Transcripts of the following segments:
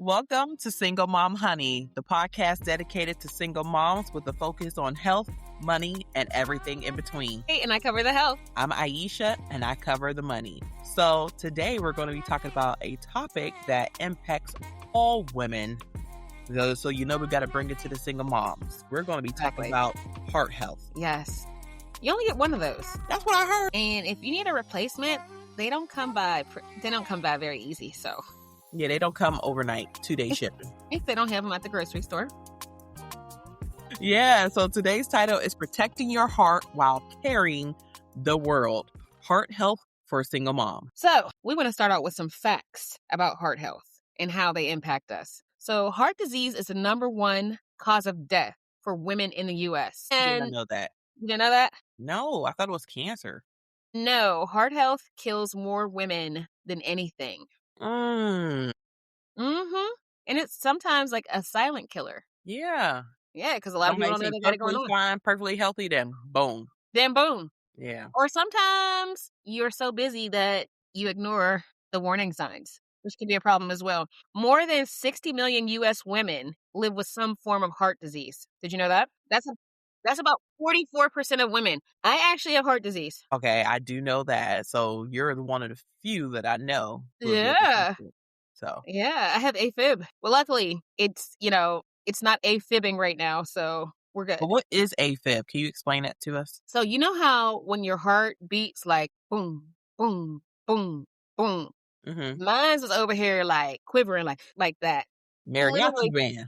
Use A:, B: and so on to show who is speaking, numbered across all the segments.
A: Welcome to Single Mom Honey, the podcast dedicated to single moms with a focus on health, money, and everything in between.
B: Hey, and I cover the health.
A: I'm Aisha, and I cover the money. So today we're going to be talking about a topic that impacts all women. So we've got to bring it to the single moms. We're going to be talking about heart health.
B: Yes. You only get one of those.
A: That's what I heard.
B: And if you need a replacement, they don't come by very easy, so.
A: Yeah, they don't come overnight, 2-day shipping.
B: If they don't have them at the grocery store.
A: Yeah, so today's title is Protecting Your Heart While Carrying the World. Heart health for a single mom.
B: So, we want to start out with some facts about heart health and how they impact us. So, heart disease is the number one cause of death for women in the U.S.
A: I didn't know that.
B: You didn't know that?
A: No, I thought it was cancer.
B: No, heart health kills more women than anything.
A: Mm.
B: Mm-hmm. And it's sometimes like a silent killer.
A: Yeah.
B: Yeah, because a lot of people don't know they got it going on.
A: Fine, perfectly healthy, then boom.
B: Yeah. Or sometimes you're so busy that you ignore the warning signs, which can be a problem as well. More than 60 million U.S. women live with some form of heart disease. Did you know that? That's about 44% of women. I actually have heart disease.
A: Okay, I do know that. So you're one of the few that I know.
B: Yeah.
A: So.
B: Yeah, I have AFib. Well, luckily, it's not AFibbing right now, so we're good.
A: But what is AFib? Can you explain that to us?
B: So you know how when your heart beats like boom, boom, boom, boom.
A: Mm-hmm.
B: Mine's was over here like quivering like that.
A: Mariachi band.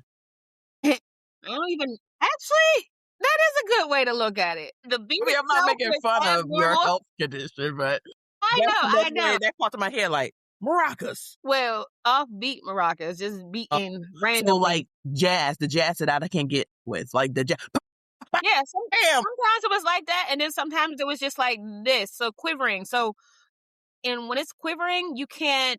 B: I don't even actually. That is a good way to look at it. The beat.
A: I'm not making fun of your health condition, but
B: I know.
A: That popped in my head like maracas.
B: Well, offbeat maracas, just beating random.
A: So like jazz, the jazz that I can get with, like the jazz.
B: Yeah, sometimes it was like that, and then sometimes it was just like this, so quivering. So, and when it's quivering, you can't.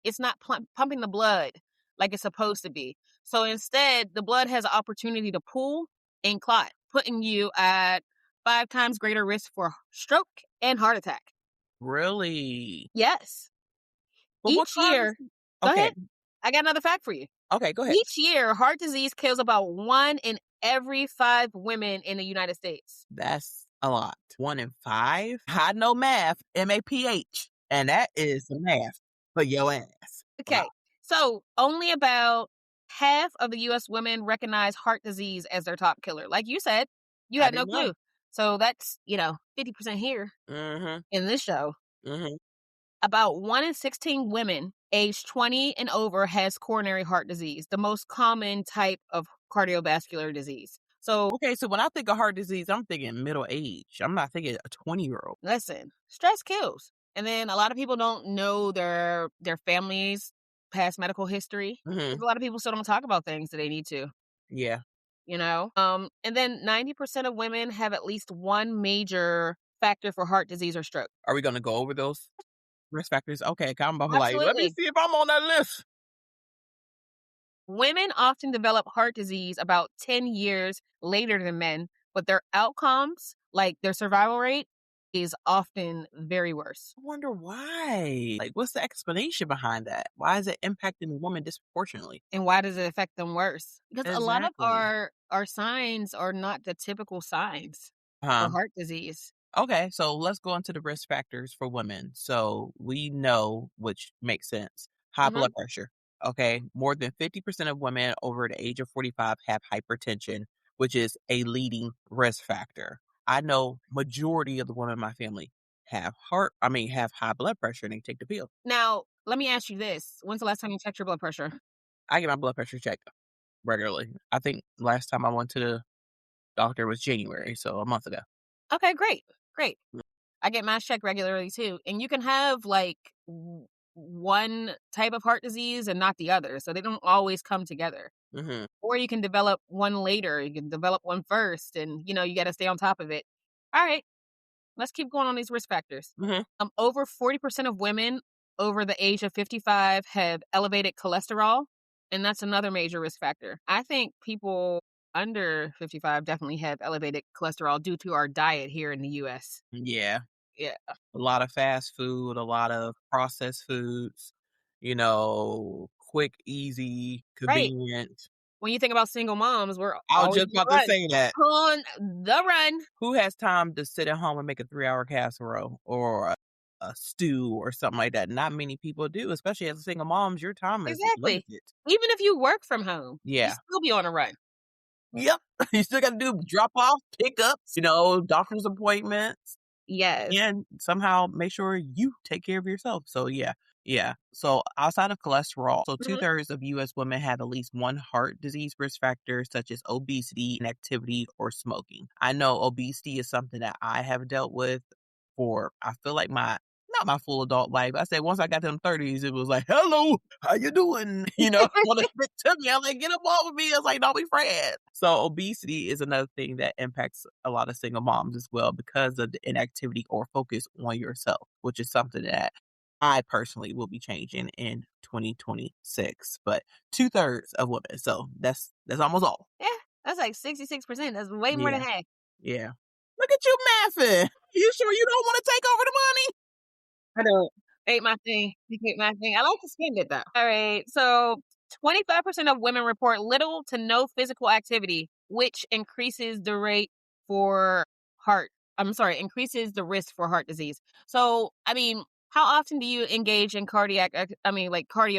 B: It's not pumping the blood like it's supposed to be. So instead, the blood has an opportunity to pool and clot, putting you at 5 times greater risk for stroke and heart attack.
A: Really?
B: Yes.
A: But
B: each year, go ahead. I got another fact for you.
A: Okay, go ahead.
B: Each year, heart disease kills about 1 in every 5 women in the United States.
A: That's a lot. 1 in 5? I know math, MAPH, and that is the math for your ass.
B: Okay, wow. So only about half of the U.S. women recognize heart disease as their top killer. Like you said, you had no clue. So that's, 50% here in this show.
A: Mm-hmm.
B: About 1 in 16 women aged 20 and over has coronary heart disease, the most common type of cardiovascular disease. So,
A: okay, so when I think of heart disease, I'm thinking middle age. I'm not thinking a 20-year-old.
B: Listen, stress kills. And then a lot of people don't know their family's past medical history.
A: Mm-hmm.
B: A lot of people still don't talk about things that they need to.
A: Yeah.
B: And then 90% of women have at least one major factor for heart disease or stroke.
A: Are we going to go over those risk factors? Okay, I'm about like, let me see if I'm on that list.
B: Women often develop heart disease about 10 years later than men, but their outcomes, like their survival rate, is often very worse.
A: I wonder why. Like, what's the explanation behind that? Why is it impacting the woman disproportionately?
B: And why does it affect them worse? Because a lot of our signs are not the typical signs for heart disease.
A: Okay, so let's go into the risk factors for women. So we know, which makes sense, high blood pressure. Okay, more than 50% of women over the age of 45 have hypertension, which is a leading risk factor. I know majority of the women in my family have high blood pressure and they take the pill.
B: Now, let me ask you this. When's the last time you checked your blood pressure?
A: I get my blood pressure checked regularly. I think last time I went to the doctor was January, so a month ago.
B: Okay, great. I get mine checked regularly too. And you can have like one type of heart disease and not the other. So they don't always come together.
A: Mm-hmm.
B: Or you can develop one later. You can develop one first and, you got to stay on top of it. All right, let's keep going on these risk factors.
A: Mm-hmm.
B: Over 40% of women over the age of 55 have elevated cholesterol. And that's another major risk factor. I think people under 55 definitely have elevated cholesterol due to our diet here in the U.S.
A: Yeah.
B: Yeah.
A: A lot of fast food, a lot of processed foods, quick, easy,
B: Right.
A: convenient.
B: When you think about single moms, we're
A: I was
B: always
A: just about to say that.
B: on the run.
A: Who has time to sit at home and make a 3-hour casserole or a stew or something like that? Not many people do, especially as a single moms, your time is
B: Exactly.
A: limited.
B: Even if you work from home, you
A: Yeah.
B: still be on a run.
A: Yep. You still gotta do drop off, pickups, doctor's appointments,
B: Yes.
A: and somehow make sure you take care of yourself. So yeah. Yeah. So outside of cholesterol, so
B: Mhm.
A: 2/3 of US women have at least one heart disease risk factor, such as obesity, inactivity, or smoking. I know obesity is something that I have dealt with for I feel like not my full adult life. I said once I got to them 30s, it was like, hello, how you doing? Want to stick to me. I'm like, get up off of me. I was like, don't be friends. So obesity is another thing that impacts a lot of single moms as well because of the inactivity or focus on yourself, which is something that I personally will be changing in 2026, but 2/3 of women. So that's almost all.
B: Yeah, that's like 66%. That's way more
A: Yeah.
B: than half.
A: Yeah. Look at you mathing. You sure you don't want to take over the money?
B: I don't. Ain't my thing. It ain't my thing. I like to spend it though. All right. So 25% of women report little to no physical activity, which increases the rate for increases the risk for heart disease. So, I mean, how often do you engage in cardio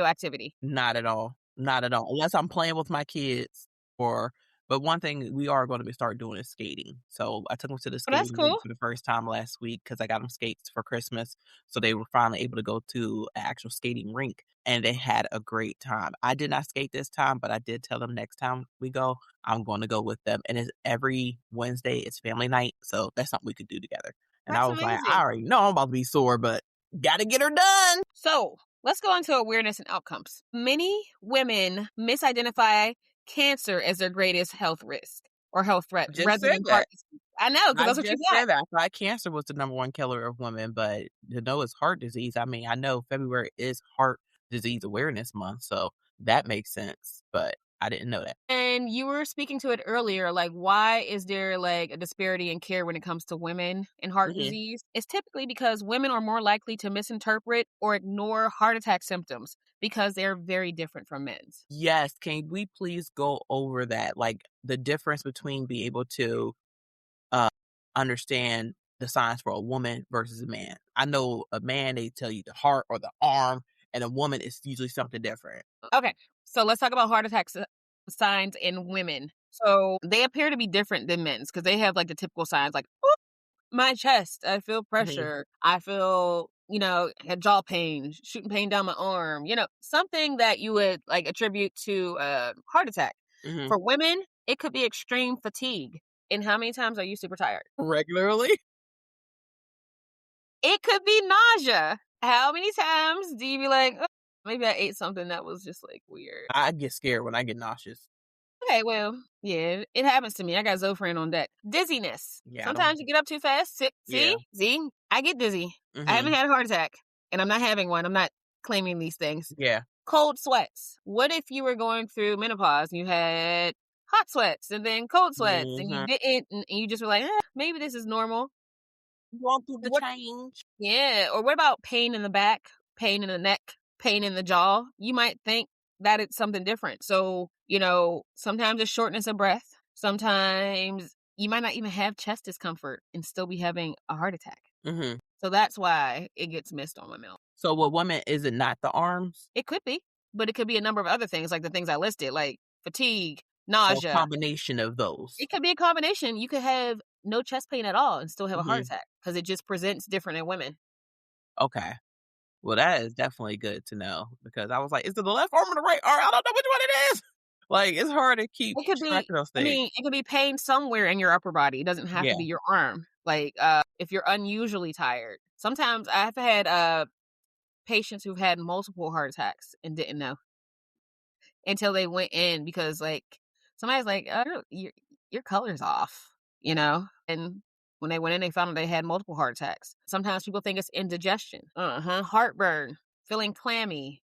B: activity?
A: Not at all. Not at all. Unless I'm playing with my kids or but one thing we are gonna be start doing is skating. So I took them to the
B: Oh, that's
A: skating
B: cool.
A: rink for the first time last week because I got them skates for Christmas. So they were finally able to go to an actual skating rink and they had a great time. I did not skate this time, but I did tell them next time we go, I'm going to go with them. And it's every Wednesday, it's family night. So that's something we could do together. And I
B: That's
A: was like, I
B: amazing.
A: already know I'm about to be sore, but gotta get her done.
B: So let's go into awareness and outcomes. Many women misidentify cancer as their greatest health risk or health threat
A: Just
B: rather
A: said
B: than heart
A: that.
B: disease. I know, because
A: I
B: that's what you
A: just
B: got.
A: said that. I thought cancer was the number one killer of women, but to know it's heart disease, I mean, I know February is Heart Disease Awareness Month, so that makes sense, but I didn't know that.
B: And you were speaking to it earlier, like why is there like a disparity in care when it comes to women and heart
A: Mhm.
B: disease? It's typically because women are more likely to misinterpret or ignore heart attack symptoms because they're very different from men's.
A: Yes, can we please go over that? Like, the difference between being able to, uh, understand the signs for a woman versus a man. I know a man, they tell you the heart or the arm, and a woman is usually something different.
B: Okay, so let's talk about heart attack signs in women. So they appear to be different than men's because they have like the typical signs like, "Oop, my chest, I feel
A: Mhm,
B: pressure. I feel, jaw pain, shooting pain down my arm, something that you would like attribute to a heart attack.
A: mhm.
B: For women, it could be extreme fatigue. And how many times are you super tired?
A: Regularly?
B: It could be nausea. How many times do you be like, "Oh, maybe I ate something that was just like weird?"
A: I get scared when I get nauseous.
B: Okay, well, yeah, it happens to me. I got Zofran on deck. Dizziness.
A: Yeah, I don't
B: Sometimes you get up too fast.
A: yeah.
B: See, I get dizzy. I haven't
A: Mhm.
B: had a heart attack, and I'm not having one. I'm not claiming these things.
A: Yeah.
B: Cold sweats. What if you were going through menopause and you had hot sweats and then cold sweats and you
A: Mhm.
B: didn't, and you just were like, maybe this is normal?
A: Going through the
B: What?
A: change.
B: Yeah. Or what about pain in the back, pain in the neck, pain in the jaw? You might think that it's something different. So, sometimes it's shortness of breath. Sometimes you might not even have chest discomfort and still be having a heart attack.
A: Mhm.
B: So that's why it gets missed on women.
A: So with women, is it not the arms?
B: It could be, but it could be a number of other things, like the things I listed, like fatigue,
A: So a
B: nausea.
A: combination of those.
B: It could be a combination. You could have no chest pain at all and still have a heart
A: Mhm.
B: attack because it just presents different in women.
A: Okay. Well, that is definitely good to know because I was like, is it the left arm or the right arm? I don't know which one it is. Like, it's hard to keep
B: It could
A: track
B: be
A: of those
B: I
A: things.
B: mean, it could be pain somewhere in your upper body. It doesn't have to
A: Yeah.
B: be your arm. Like, if you're unusually tired. Sometimes I've had, patients who've had multiple heart attacks and didn't know until they went in because, like, somebody's like, "Oh, your color's off," And when they went in, they found out they had multiple heart attacks. Sometimes people think it's indigestion. Uh-huh. Heartburn, feeling clammy,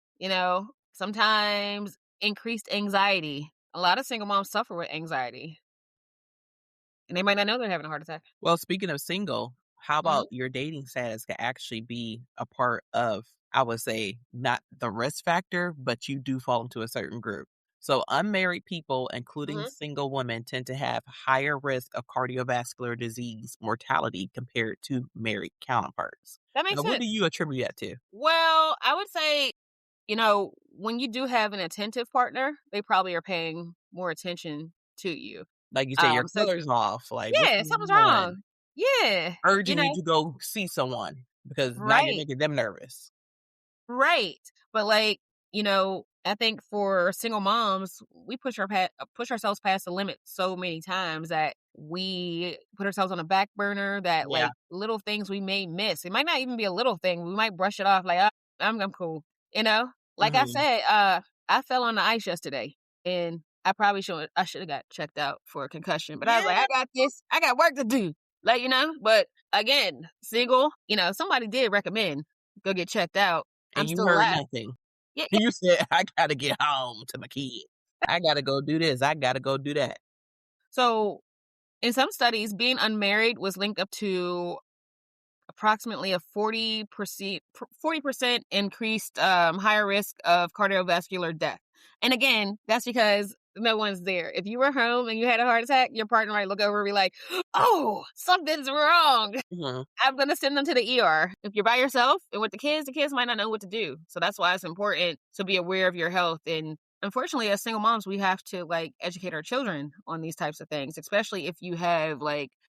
B: sometimes increased anxiety. A lot of single moms suffer with anxiety, and they might not know they're having a heart attack.
A: Well, speaking of single, how
B: Mhm.
A: about your dating status can actually be a part of I would say not the risk factor, but you do fall into a certain group. So unmarried people, including
B: Hmm.
A: single women, tend to have higher risk of cardiovascular disease mortality compared to married counterparts.
B: That makes
A: Now, what
B: sense.
A: do you attribute that to?
B: Well, I would say, when you do have an attentive partner, they probably are paying more attention to you.
A: Like you say, your
B: So
A: color's off. Like, what's
B: yeah, something's
A: going on?
B: wrong. Yeah,
A: Urging you to go see someone because now you're
B: right.
A: making them nervous.
B: Right. But I think for single moms, we push ourselves past the limit so many times that we put ourselves on a back burner that
A: Yeah.
B: like little things we may miss. It might not even be a little thing. We might brush it off like, I'm cool. You know? Like I
A: Hmm.
B: said, I fell on the ice yesterday and I should have got checked out for a concussion, but I was like,
A: Yeah.
B: I got this. I got work to do. But again, single, somebody did recommend go get checked out. I'm
A: And you
B: still
A: heard
B: alive.
A: nothing.
B: Yeah, yeah.
A: You said, I gotta get home to my kid. I gotta go do this. I gotta go do that.
B: So, in some studies, being unmarried was linked up to approximately a 40% increased higher risk of cardiovascular death. And again, that's because no one's there. If you were home and you had a heart attack, your partner might look over and be like, "Oh, something's wrong.
A: Mhm.
B: I'm going to send them to the ER." If you're by yourself and with the kids might not know what to do. So that's why it's important to be aware of your health. And unfortunately, as single moms, we have to educate our children on these types of things, especially if you have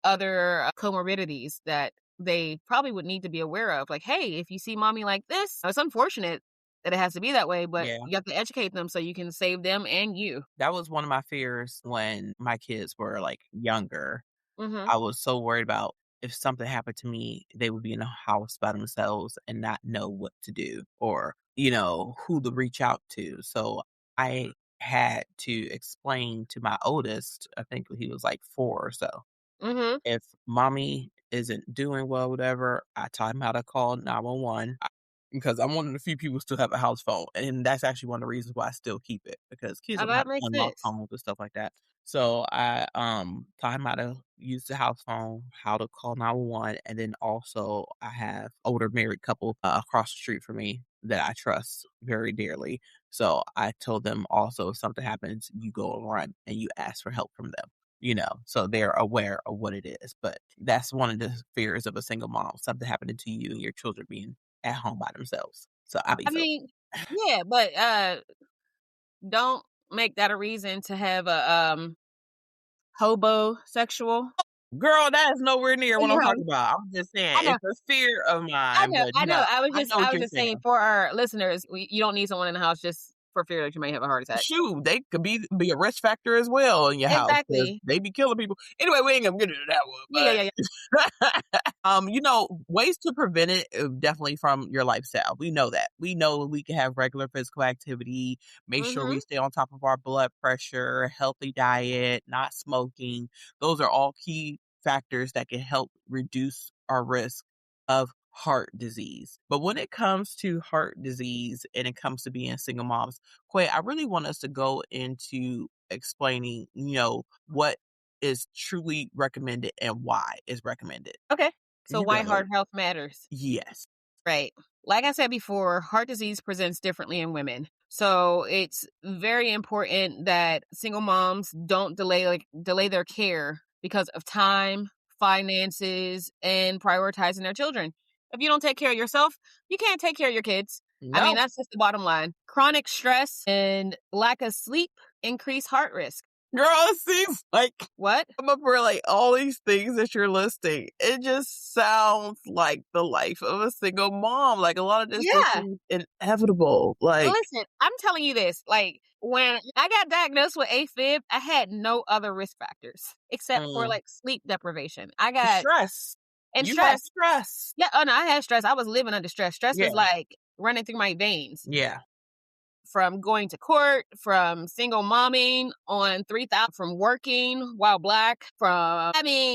B: other comorbidities that they probably would need to be aware of. Like, hey, if you see mommy like this, it's unfortunate that it has to be that way, but
A: Yeah.
B: you have to educate them so you can save them and you.
A: That was one of my fears when my kids were, like, younger.
B: Mm-hmm.
A: I was so worried about if something happened to me, they would be in a house by themselves and not know what to do or, who to reach out to. So I had to explain to my oldest, I think he was like 4 or so,
B: Mm-hmm.
A: if mommy isn't doing well, whatever, I taught him how to call 911 because I'm one of the few people who still have a house phone. And that's actually one of the reasons why I still keep it because kids
B: Oh,
A: don't know how
B: that
A: to
B: makes
A: unlock
B: sense.
A: phones and stuff like that. So I taught him how to use the house phone, how to call 911, and then also I have older married couple across the street from me that I trust very dearly. So I told them also if something happens, you go and run and you ask for help from them. So they're aware of what it is. But that's one of the fears of a single mom, something happening to you and your children being at home by themselves. So I be
B: I
A: so
B: mean, yeah, but don't make that a reason to have a hobosexual
A: girl, that is nowhere near
B: in
A: what
B: your
A: I'm
B: home.
A: talking about. I'm just saying
B: I know.
A: it's a fear of
B: I
A: mine,
B: know,
A: but
B: I know.
A: I know
B: I
A: what
B: was
A: you're
B: just
A: saying.
B: saying for our listeners, you don't need someone in the house just for fear that you may have a heart attack.
A: Shoot, they could be a risk factor as well in your house because
B: Exactly.
A: they be killing people. Anyway, we ain't gonna get into that
B: Yeah, yeah,
A: one,
B: yeah,
A: but ways to prevent it definitely from your lifestyle. We know that. We know we can have regular physical activity, make
B: yeah.
A: sure
B: Mhm.
A: we stay on top of our blood pressure, healthy diet, not smoking. Those are all key factors that can help reduce our risk of heart disease. But when it comes to heart disease and it comes to being single moms, Quay, I really want us to go into explaining, what is truly recommended and why is recommended.
B: Okay. So
A: You
B: why
A: go.
B: heart health matters.
A: Yes.
B: Right. Like I said before, heart disease presents differently in women. So it's very important that single moms don't delay their care because of time, finances, and prioritizing their children. If you don't take care of yourself, you can't take care of your kids. I mean,
A: No.
B: that's just the bottom line. Chronic stress and lack of sleep increase heart risk.
A: Girl, it seems like
B: What?
A: I'm up for like all these things that you're listing. It just sounds like the life of a single mom. Like a lot of this just
B: Yeah.
A: seems inevitable.
B: Well,
A: Like
B: listen, I'm telling you this. When I got diagnosed with AFib, I had no other risk factors except for
A: mm,
B: sleep deprivation. I got
A: stress.
B: and
A: You had
B: stress.
A: stress.
B: Yeah, oh no, I had stress. I was living under stress. Stress
A: Yeah.
B: was like running through my veins
A: Yeah.
B: from going to court, from single momming on 3,000, from working while black,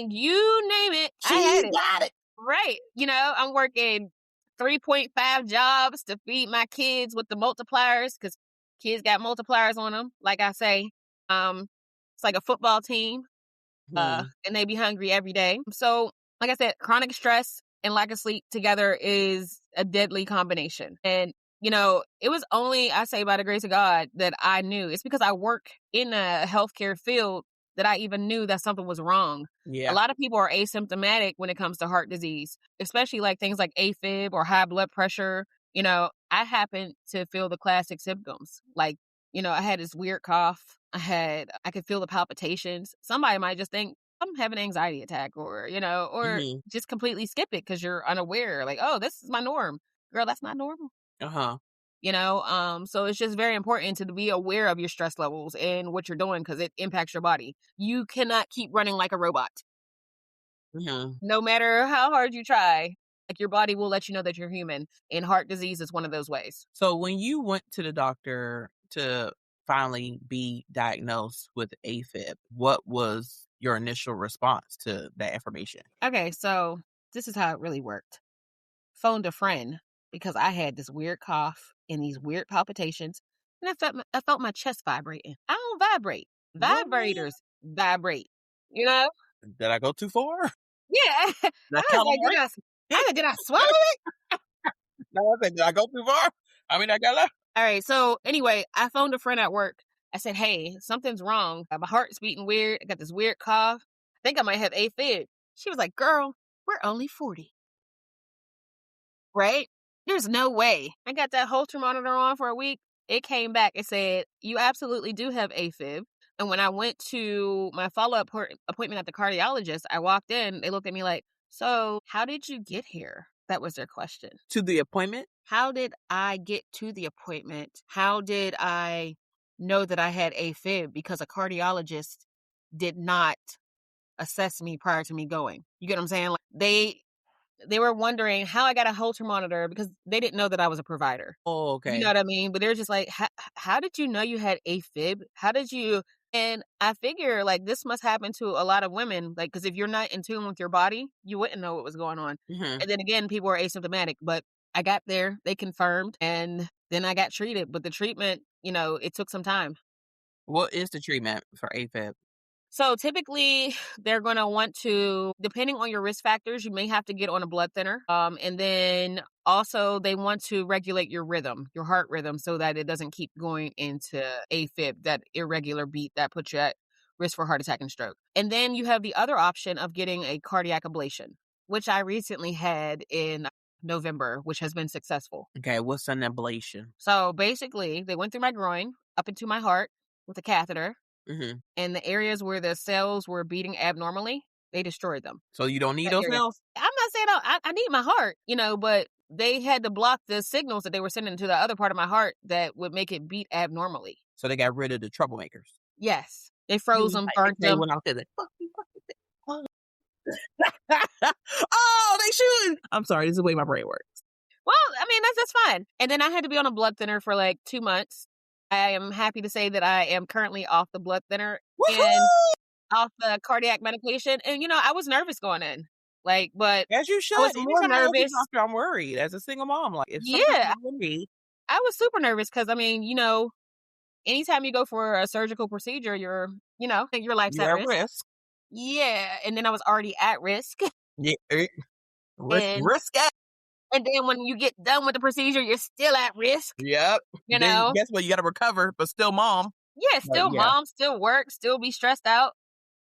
B: you name it, I had
A: She
B: it.
A: got it.
B: Right. I'm working 3.5 jobs to feed my kids with the multipliers because kids got multipliers on them. Like I say, it's like a football team,
A: Hmm.
B: and they be hungry every day. So, like I said, chronic stress and lack of sleep together is a deadly combination. And, it was only, I say by the grace of God, that I knew. It's because I work in a healthcare field that I even knew that something was wrong.
A: Yeah.
B: A lot of people are asymptomatic when it comes to heart disease, especially like things like AFib or high blood pressure. I happen to feel the classic symptoms. Like, I had this weird cough. I could feel the palpitations. Somebody might just think I'm having an anxiety attack or
A: Mhm.
B: just completely skip it because you're unaware. Like, oh, this is my norm. Girl, that's not normal.
A: Uh-huh.
B: So it's just very important to be aware of your stress levels and what you're doing because it impacts your body. You cannot keep running like a robot.
A: Mhm.
B: No matter how hard you try, like your body will let you know that you're human, and heart disease is one of those ways.
A: So when you went to the doctor to finally be diagnosed with AFib, what was your initial response to that information?
B: Okay, so this is how it really worked. Phoned a friend because I had this weird cough and these weird palpitations, and I felt my chest vibrating. I don't vibrate.
A: What?
B: Vibrators vibrate. You know?
A: Did I go too far?
B: Yeah.
A: Did I
B: I was
A: count
B: like,
A: them right?
B: did I swallow it?
A: No, I said, did I go too far? I mean, I got left.
B: All right. So anyway, I phoned a friend at work. I said, hey, something's wrong. My heart's beating weird. I got this weird cough. I think I might have AFib. She was like, girl, we're only 40. Right? There's no way. I got that Holter monitor on for a week. It came back. It said, you absolutely do have AFib. And when I went to my follow-up appointment at the cardiologist, I walked in. They looked at me like, so how did you get here? That was their question.
A: To the appointment?
B: How did I get to the appointment? How did I know that I had AFib? Because a cardiologist did not assess me prior to me going. You get what I'm saying? Like they were wondering how I got a Holter monitor because they didn't know that I was a provider.
A: Oh,
B: You
A: okay.
B: know what I mean? But they're just like, how did you know you had AFib? How did you? And I figure like this must happen to a lot of women, like, because if you're not in tune with your body, you wouldn't know what was going on.
A: Mhm.
B: And then again, people are asymptomatic, but I got there, they confirmed, and then I got treated. But the treatment, it took some time.
A: What is the treatment for AFib?
B: So typically, they're going to want to, depending on your risk factors, you may have to get on a blood thinner. And then also they want to regulate your rhythm, your heart rhythm, so that it doesn't keep going into AFib, that irregular beat that puts you at risk for heart attack and stroke. And then you have the other option of getting a cardiac ablation, which I recently had in November, which has been successful.
A: Okay, what's an ablation?
B: So basically, they went through my groin up into my heart with a catheter.
A: Mhm.
B: And the areas where the cells were beating abnormally, they destroyed them.
A: So you don't need
B: That
A: those
B: area.
A: cells?
B: I'm not saying I need my heart, but they had to block the signals that they were sending to the other part of my heart that would make it beat abnormally.
A: So they got rid of the troublemakers.
B: Yes. They
A: You
B: froze
A: was
B: them,
A: like
B: burnt
A: they
B: them.
A: went out there like, "Fuck you, fuck you, fuck you." Oh, they should. I'm sorry, this is the way my brain works.
B: Well, I mean, that's fine. And then I had to be on a blood thinner for like 2 months. I am happy to say that I am currently off the blood thinner and
A: Woohoo!
B: off the cardiac medication. And, I was nervous going in. Like, but
A: As you
B: I
A: should.
B: was more
A: Anytime I go to the
B: nervous.
A: doctor, I'm worried as a single mom. Like, if something's
B: Yeah,
A: wrong with me,
B: I was super nervous because, I mean, anytime you go for a surgical procedure, your life's at
A: you're at
B: risk.
A: risk.
B: Yeah. And then I was already at risk.
A: Yeah,
B: And
A: risk it.
B: and then when you get done with the procedure, you're still at risk,
A: Yep.
B: you
A: Then
B: know?
A: guess what? You got to recover, but still mom.
B: Yeah,
A: But
B: still
A: yeah.
B: mom, still work, still be stressed out,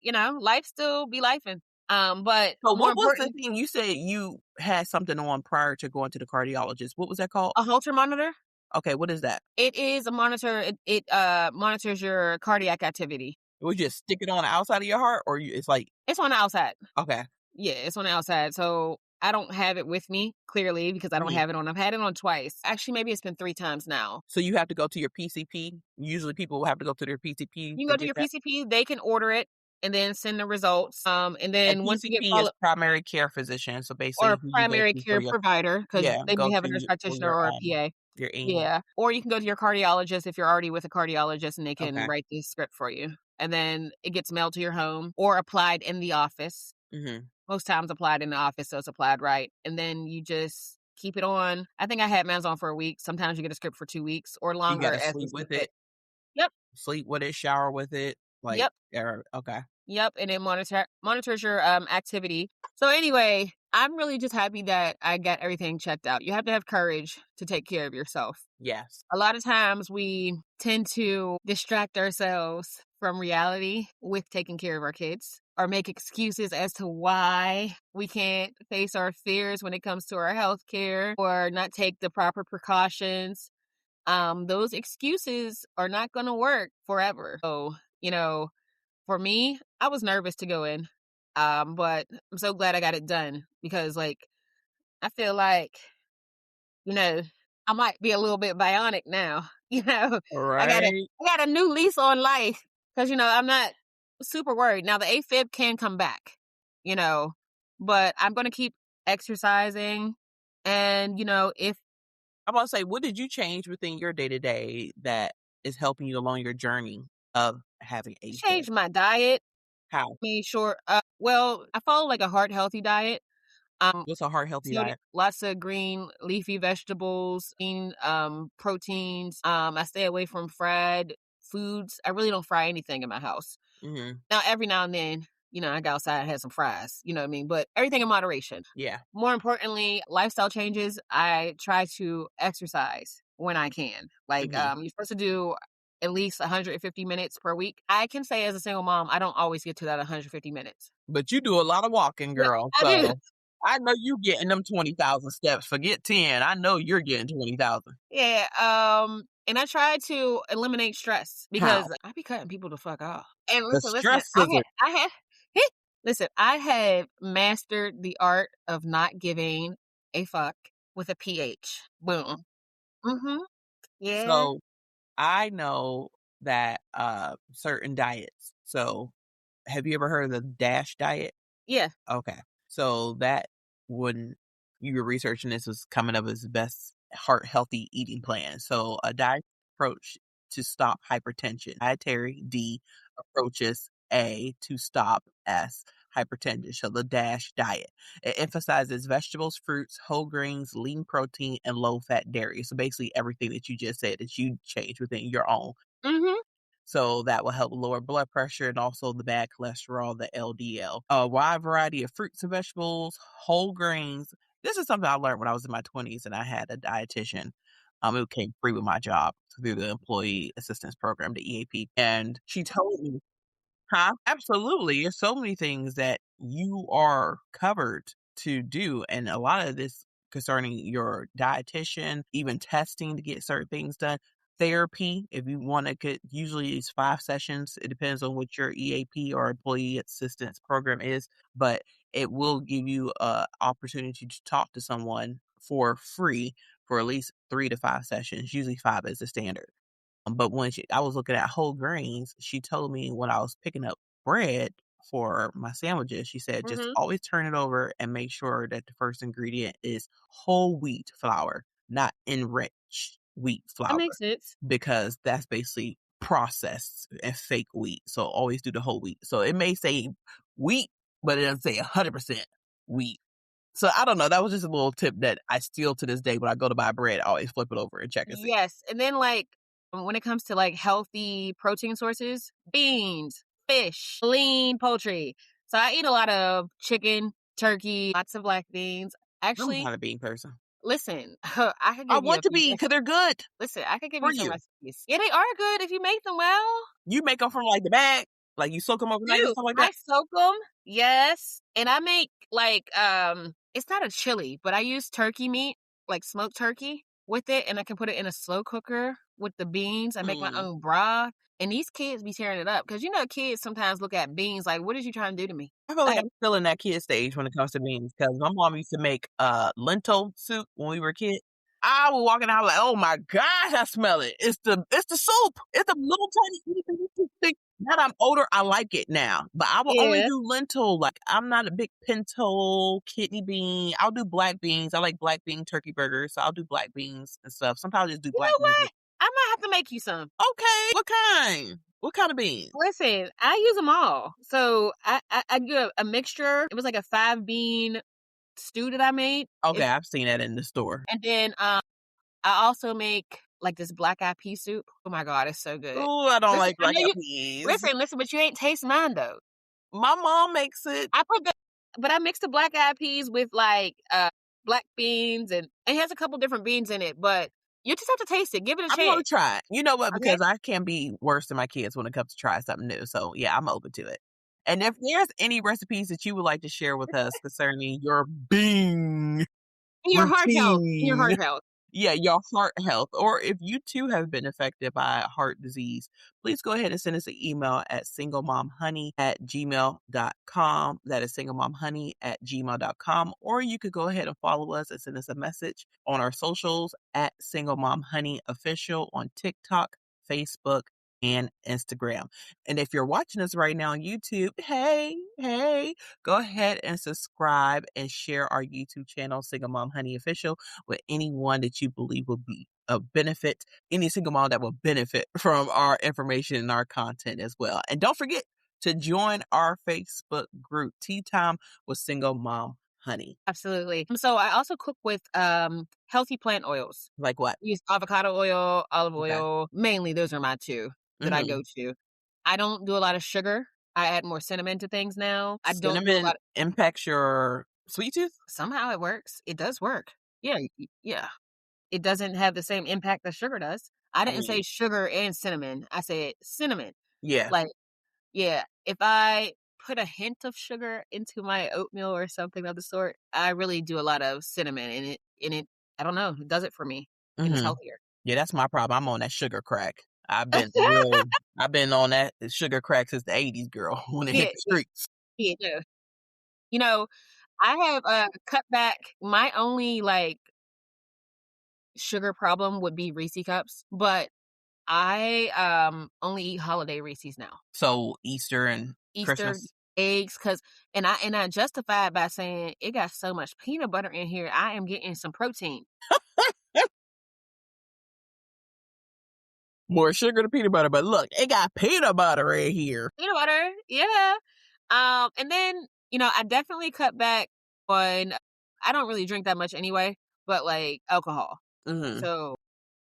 B: life still be lifing. But
A: So
B: more
A: what was the
B: important,
A: thing you said you had something on prior to going to the cardiologist? What was that called?
B: a Holter monitor.
A: Okay, what is that?
B: It is a monitor. It monitors your cardiac activity.
A: Would you just stick it on the outside of your heart, or it's like
B: It's on the outside.
A: okay,
B: Yeah, it's on the outside. So I don't have it with me, clearly, because I don't
A: Mhm.
B: have it on. I've had it on twice. Actually, maybe it's been 3 times now.
A: So you have to go to your PCP. Usually, people will have to go to their PCP
B: You can
A: to
B: go to
A: get
B: your
A: that.
B: PCP, they can order it and then send the results. And
A: And
B: then once you get
A: PCP is primary care physician. So
B: or
A: basically,
B: a
A: who you go
B: primary
A: to
B: care
A: for your
B: provider, because they
A: go
B: may have a nurse
A: to for
B: practitioner or a PA.
A: your aim.
B: Yeah. Or you can go to your cardiologist if you're already with a cardiologist and they can
A: Okay.
B: write this script for you. And then it gets mailed to your home or applied in the office.
A: Mm-hmm.
B: Most times applied in the office, so it's applied right. And then you just keep it on. I think I had mine on for a week. Sometimes you get a script for 2 weeks or
A: You
B: longer
A: got to
B: as
A: sleep
B: is
A: with
B: fit.
A: it.
B: Yep.
A: Sleep with it. Shower with it. Like
B: Yep.
A: okay.
B: Yep. And it monitors your activity. So anyway, I'm really just happy that I got everything checked out. You have to have courage to take care of yourself.
A: Yes.
B: A lot of times we tend to distract ourselves from reality with taking care of our kids or make excuses as to why we can't face our fears when it comes to our health care or not take the proper precautions. Those excuses are not going to work forever. So, for me, I was nervous to go in. But I'm so glad I got it done because I feel like, you know, I might be a little bit bionic now. I got a
A: Right.
B: I got a new lease on life because I'm not super worried. Now the AFib can come back, you know, but I'm gonna keep exercising and if
A: I'm about to say, what did you change within your day to day that is helping you along your journey of having AFib?
B: change my diet,
A: How?
B: made sure well, I follow like a heart healthy diet.
A: What's a heart healthy
B: So
A: diet?
B: lots of green leafy vegetables, proteins. I stay away from fried foods. I really don't fry anything in my house.
A: Hmm.
B: Now, every now and then, I go outside and have some fries. You know what I mean? But everything in moderation.
A: Yeah.
B: More importantly, lifestyle changes. I try to exercise when I can.
A: Hmm.
B: You're supposed to do at least 150 minutes per week. I can say as a single mom, I don't always get to that 150 minutes.
A: But you do a lot of walking,
B: Yeah,
A: girl.
B: I do.
A: So I know you getting them 20,000 steps. Forget 10. I know you're getting 20,000.
B: Yeah, and I try to eliminate stress because
A: How?
B: I be cutting people the fuck off. And
A: The
B: listen,
A: stress scissor.
B: I have, listen, I have mastered the art of not giving a fuck with a PH. Boom. Mm-hmm. Yeah.
A: So I know that certain diets. So have you ever heard of the DASH diet?
B: Yeah.
A: Okay. So that when you were researching this was coming up as the best heart healthy eating plan. So a diet approach to stop hypertension. Dietary D approaches A to stop S hypertension. So the DASH diet. It emphasizes vegetables, fruits, whole grains, lean protein, and low fat dairy. So basically everything that you just said that you change within your own.
B: Mm-hmm.
A: So that will help lower blood pressure and also the bad cholesterol, the LDL. A wide variety of fruits and vegetables, whole grains. This is something I learned when I was in my 20s and I had a dietitian. It came free with my job through the Employee Assistance Program, the EAP. And she told me, huh? Absolutely. There's so many things that you are covered to do. And a lot of this concerning your dietitian, even testing to get certain things done. Therapy, if you want to get, usually it's 5 sessions. It depends on what your EAP or Employee Assistance Program is, but it will give you a opportunity to talk to someone for free for at least 3 to 5 sessions. Usually 5 is the standard. But when I was looking at whole grains, she told me when I was picking up bread for my sandwiches, she said, just
B: Mm-hmm.
A: always turn it over and make sure that the first ingredient is whole wheat flour, not enriched wheat
B: That
A: flour,
B: makes sense.
A: because that's basically processed and fake wheat. So always do the whole wheat. So it may say wheat, but it doesn't say 100% wheat. So I don't know. That was just a little tip that I still to this day when I go to buy bread, I always flip it over and check and see.
B: Yes. And then when it comes to healthy protein sources, beans, fish, lean poultry. So I eat a lot of chicken, turkey, lots of black beans.
A: I'm
B: Actually,
A: not a bean person.
B: listen, I could
A: I
B: give you a
A: want to
B: few
A: be because they're good
B: listen, I could give
A: for
B: you some
A: you.
B: recipes. Yeah, they are good if you make them well.
A: You make them from like the bag, like you soak them overnight and
B: Dude,
A: stuff like
B: I
A: that.
B: soak them. Yes. And I make it's not a chili, but I use turkey meat, like smoked turkey with it, and I can put it in a slow cooker with the beans. I make my
A: Mm.
B: own broth. And these kids be tearing it up because kids sometimes look at beans like, "What is you trying to do to me?"
A: I feel like
B: Like,
A: I'm still in that kid stage when it comes to beans because my mom used to make lentil soup when we were kids. I would walk in the house like, oh my gosh, I smell it. It's the soup. It's a little tiny itty bitty thing. Now that I'm older, I like it now. But I will only
B: yeah.
A: do lentil. Like I'm not a big pinto, kidney bean. I'll do black beans. I like black bean turkey burgers, so I'll do black beans and stuff. Sometimes I'll just do
B: You
A: black
B: know
A: beans.
B: what? I might have to make you some.
A: Okay, what kind? What kind of beans?
B: Listen, I use them all. So I do a mixture. It was like a 5 bean stew that I made.
A: Okay, I've seen that in the store.
B: And then I also make like this black eyed pea soup. Oh my god, it's so good.
A: Oh, I don't
B: Listen,
A: like
B: I
A: black
B: know
A: eyed
B: you
A: peas.
B: listen, but you ain't taste mine though.
A: My mom makes it.
B: I put the but I mixed the black eyed peas with like black beans, and it has a couple different beans in it, but you just have to taste it. Give it a
A: I'm gonna
B: chance.
A: try it. You know what?
B: Okay.
A: Because I can be worse than my kids when it comes to trying something new. So yeah, I'm open to it. And if there's any recipes that you would like to share with us concerning your being
B: In your heart health. In your
A: routine,
B: heart health.
A: yeah, your heart health, or if you too have been affected by heart disease, please go ahead and send us an email at singlemomhoney@gmail.com. That is singlemomhoney@gmail.com. Or you could go ahead and follow us and send us a message on our socials at singlemomhoneyofficial on TikTok, Facebook, and Instagram. And if you're watching us right now on YouTube, hey, go ahead and subscribe and share our YouTube channel, Single Mom Honey Official, with anyone that you believe will be of benefit, any single mom that will benefit from our information and our content as well. And don't forget to join our Facebook group, Tea Time with Single Mom Honey.
B: Absolutely. So I also cook with healthy plant oils.
A: Like what?
B: Use avocado oil, olive
A: Okay.
B: oil. Mainly those are my two that I go to. I don't do a lot of sugar. I add more cinnamon to things now. I don't do a
A: Cinnamon
B: lot.
A: impacts your sweet tooth?
B: Somehow it works. It does work. Yeah, yeah. It doesn't have the same impact that sugar does. I didn't say sugar and cinnamon. I said cinnamon.
A: Yeah.
B: Like, yeah, if I put a hint of sugar into my oatmeal or something of the sort, I really do a lot of cinnamon in it. I don't know, it does it for me, and it's healthier.
A: Yeah, that's my problem. I'm on that sugar crack. I've been on that sugar crack since the 80s, girl, when it hit the streets.
B: Yeah, no. You know, I have cut back. My only like sugar problem would be Reese cups, but I only eat holiday Reese's now.
A: So Easter and Christmas.
B: Eggs, and I justify it by saying it got so much peanut butter in here. I am getting some protein.
A: More sugar than peanut butter, but look, it got peanut butter in here.
B: Peanut butter, yeah. And then I definitely cut back on. I don't really drink that much anyway, but like alcohol. So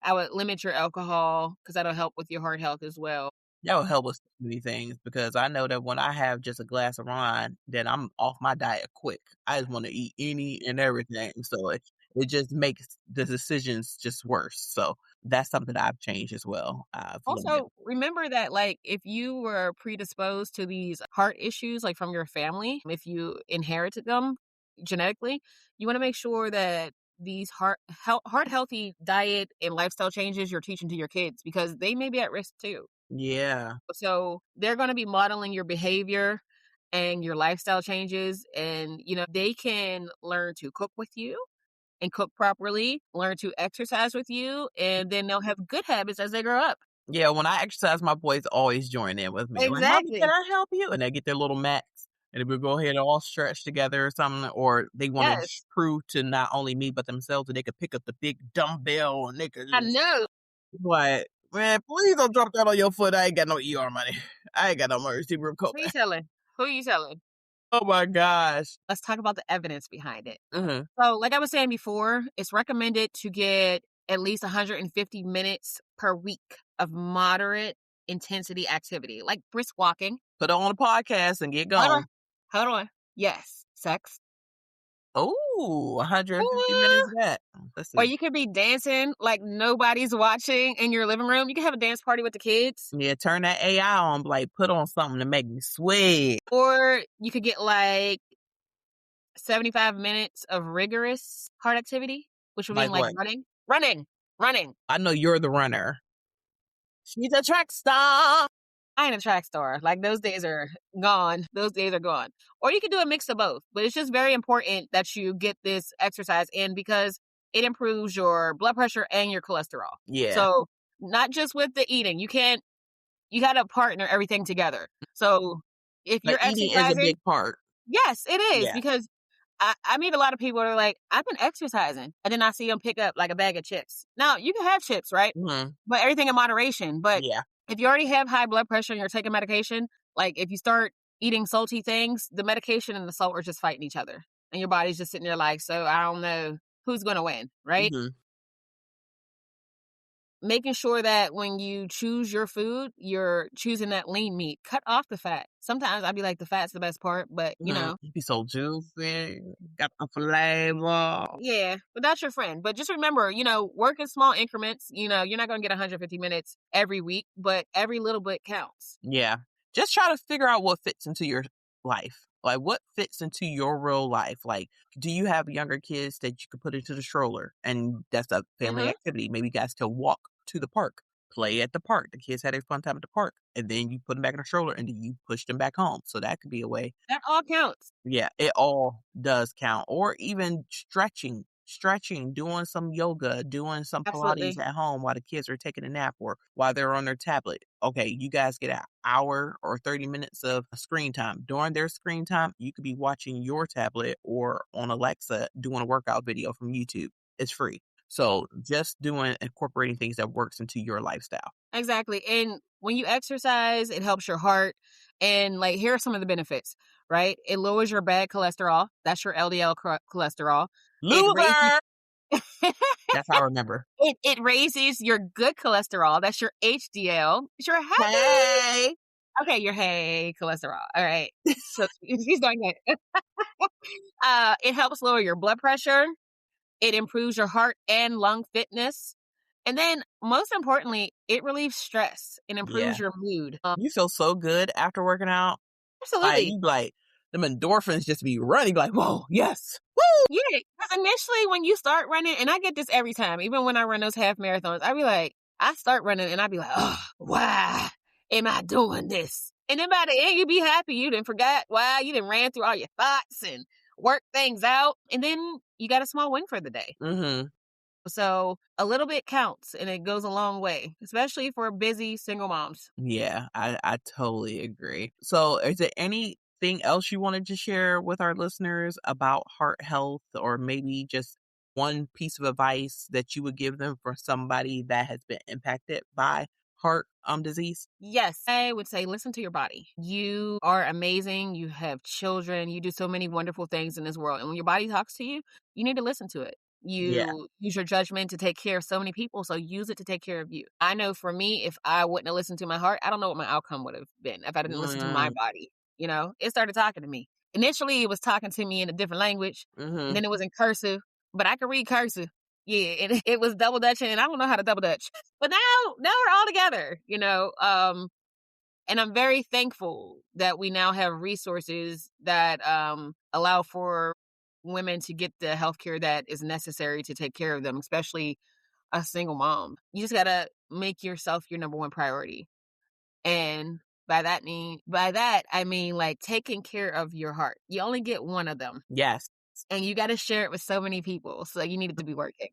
B: I would limit your alcohol because that'll help with your heart health as well.
A: That will help with so many things because I know that when I have just a glass of wine, then I'm off my diet quick. I just want to eat any and everything. So it just makes the decisions just worse. So that's something that I've changed as well.
B: Also, remember that like if you were predisposed to these heart issues, like from your family, if you inherited them genetically, you want to make sure that these heart healthy diet and lifestyle changes you're teaching to your kids because they may be at risk too.
A: Yeah.
B: So they're going to be modeling your behavior and your lifestyle changes, and they can learn to cook with you and cook properly, learn to exercise with you, and then they'll have good habits as they grow up.
A: Yeah, when I exercise, my boys always join in with me. Like,
B: Exactly.
A: Mommy, can I help you? And they get their little mats, and we'll go ahead and all stretch together or something, or they want to prove to not only me, but themselves that they could pick up the big dumbbell and they could
B: I know.
A: But, man, please don't drop that on your foot. I ain't got no ER money. I ain't got no emergency room code.
B: Who you telling?
A: Oh, my gosh.
B: Let's talk about the evidence behind it.
A: Mm-hmm.
B: So, like I was saying before, it's recommended to get at least 150 minutes per week of moderate intensity activity, like brisk walking.
A: Put it on a podcast and get going.
B: Hold on. Yes. Sex.
A: Oh, 150 minutes of that.
B: Or you could be dancing like nobody's watching in your living room. You can have a dance party with the kids.
A: Yeah, turn that AI on, like put on something to make me sweat.
B: Or you could get like 75 minutes of rigorous heart activity, which would mean like running.
A: I know you're the runner. She's a track star.
B: I ain't a track star. Like those days are gone. Or you can do a mix of both. But it's just very important that you get this exercise in because it improves your blood pressure and your cholesterol.
A: Yeah.
B: So not just with the eating. You got to partner everything together. So if you're
A: eating
B: exercising,
A: is a big part.
B: Yes, it is. Yeah. Because I meet a lot of people that are like, I've been exercising. And then I see them pick up like a bag of chips. Now, you can have chips, right?
A: Mm-hmm.
B: But everything in moderation. But
A: yeah.
B: If you already have high blood pressure and you're taking medication, like if you start eating salty things, the medication and the salt are just fighting each other. And your body's just sitting there like, so I don't know who's going to win, right?
A: Mm-hmm.
B: making sure that when you choose your food, you're choosing that lean meat. Cut off the fat. Sometimes I'd be like, the fat's the best part, but
A: It be so juicy, got the flavor.
B: yeah, but that's your friend. But just remember, work in small increments. You're not going to get 150 minutes every week, but every little bit counts.
A: Yeah. Just try to figure out what fits into your life. Like, what fits into your real life? Like, do you have younger kids that you could put into the stroller? And that's a family
B: Hmm.
A: activity. Maybe you guys can walk to the park, play at the park. The kids had a fun time at the park. And then you put them back in the stroller and then you push them back home. So that could be a way.
B: That all counts.
A: Yeah, it all does count. Or even stretching, doing some yoga, doing some Pilates
B: Absolutely.
A: at home while the kids are taking a nap or while they're on their tablet. Okay, you guys get an hour or 30 minutes of screen time. During their screen time, you could be watching your tablet or on Alexa doing a workout video from YouTube. It's free. So just incorporating things that works into your lifestyle.
B: Exactly. And when you exercise, it helps your heart. And like, here are some of the benefits, right? It lowers your bad cholesterol. That's your LDL cholesterol. It raises
A: Loser! That's how I remember.
B: it raises your good cholesterol. That's your HDL. It's your happy.
A: Hey!
B: Okay, your hey cholesterol. All right. So he's doing it. It helps lower your blood pressure. It improves your heart and lung fitness. And then, most importantly, it relieves stress and
A: Yeah.
B: improves your mood.
A: You feel so good after working out. Like,
B: Absolutely.
A: you be like, them endorphins just be running, be like, whoa, yes.
B: Yeah, because initially when you start running, and I get this every time, even when I run those half marathons, I start running and I be like, oh, why am I doing this? And then by the end, you be happy you didn't forgot why you didn't ran through all your thoughts and work things out. And then you got a small win for the day.
A: Mm-hmm.
B: So a little bit counts and it goes a long way, especially for busy single moms.
A: Yeah, I totally agree. So is there anything else you wanted to share with our listeners about heart health, or maybe just one piece of advice that you would give them for somebody that has been impacted by heart disease?
B: Yes, I would say listen to your body. You are amazing. You have children. You do so many wonderful things in this world. And when your body talks to you, you need to listen to it.
A: Yeah.
B: You use your judgment to take care of so many people, so use it to take care of you. I know for me, if I wouldn't have listened to my heart, I don't know what my outcome would have been if I didn't listen to my
A: Mm-hmm.
B: body. It started talking to me. Initially, it was talking to me in a different language, and
A: Mm-hmm.
B: then it was in cursive, but I could read cursive. Yeah, and it was double dutching, and I don't know how to double dutch. But now we're all together, and I'm very thankful that we now have resources that allow for women to get the healthcare that is necessary to take care of them, especially a single mom. You just gotta make yourself your number one priority. And by that I mean like taking care of your heart. You only get one of them.
A: Yes.
B: And you gotta share it with so many people. So you needed to be working.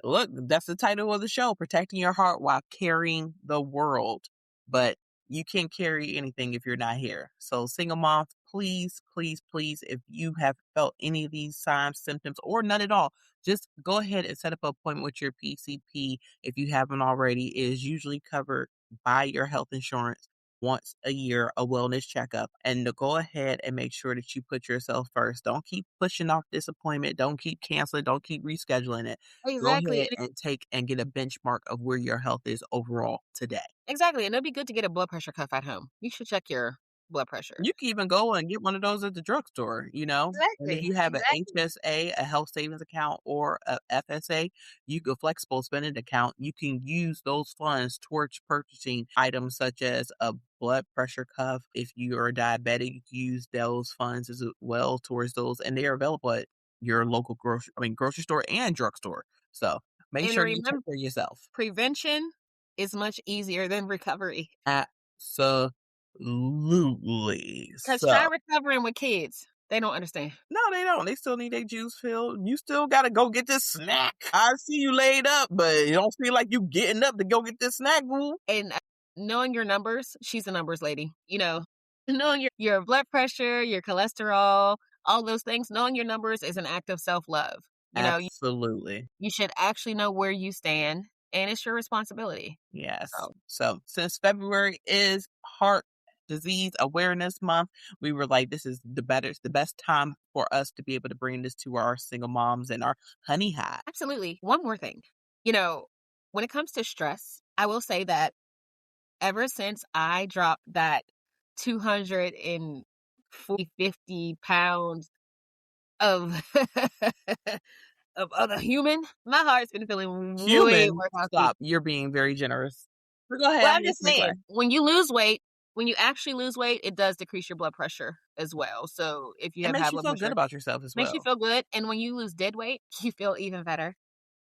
A: Look, that's the title of the show, Protecting Your Heart While Carrying the World. But you can't carry anything if you're not here. So, single moms, please, please, please, if you have felt any of these signs, symptoms, or none at all, just go ahead and set up an appointment with your PCP if you haven't already. It is usually covered by your health insurance once a year, a wellness checkup, and to go ahead and make sure that you put yourself first. Don't keep pushing off disappointment. Don't keep canceling. Don't keep rescheduling it. Go
B: Exactly.
A: ahead and take and get a benchmark of where your health is overall today.
B: Exactly. And it'd be good to get a blood pressure cuff at home. You should check your blood pressure.
A: You can even go and get one of those at the drugstore. And if
B: Exactly.
A: you have an
B: Exactly.
A: HSA, a health savings account, or a FSA, you go flexible spending account. You can use those funds towards purchasing items such as a blood pressure cuff. If you are diabetic, you can use those funds as well towards those, and they are available at your local grocery store and drugstore. So make
B: And
A: sure you take
B: remember,
A: care of yourself.
B: prevention is much easier than recovery.
A: Absolutely.
B: Because
A: So
B: try recovering with kids. They don't understand.
A: no, they don't. They still need their juice filled. You still gotta go get this snack. I see you laid up, but it don't feel like you getting up to go get this snack, boo.
B: And knowing your numbers, she's a numbers lady. Knowing your blood pressure, your cholesterol, all those things, knowing your numbers is an act of self love.
A: Absolutely.
B: You should actually know where you stand, and it's your responsibility.
A: Yes.
B: So,
A: So since February is Heart Disease Awareness Month, we were like, this is the best time for us to be able to bring this to our single moms and our honey hot.
B: absolutely. One more thing. You know, when it comes to stress, I will say that ever since I dropped that 250 pounds of of other human, my heart's been feeling way
A: Human,
B: more healthy.
A: stop. You're being very generous. But go ahead.
B: Well,
A: I'm
B: I'm just
A: listening.
B: saying, when you lose weight, when you actually lose weight, it does decrease your blood pressure as well. So if you
A: It
B: have high
A: makes you
B: blood
A: feel good
B: pressure,
A: about yourself as
B: makes you
A: well.
B: feel good. And when you lose dead weight, you feel even better.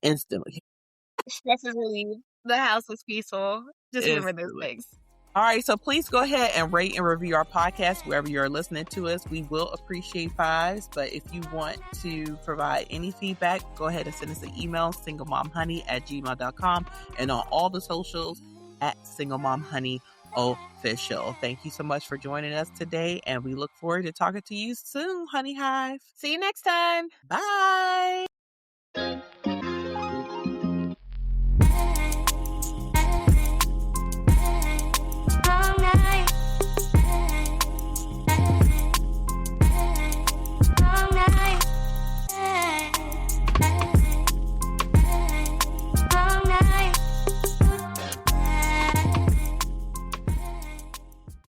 A: Instantly.
B: Stress is relieved. The house is peaceful. Just remember those
A: Instantly.
B: things.
A: All right, so please go ahead and rate and review our podcast wherever you're listening to us. We will appreciate 5s, but if you want to provide any feedback, go ahead and send us an email, singlemomhoney@gmail.com, and on all the socials @singlemomhoneyofficial. Thank you so much for joining us today, and we look forward to talking to you soon, Honey Hive.
B: See you next time.
A: Bye.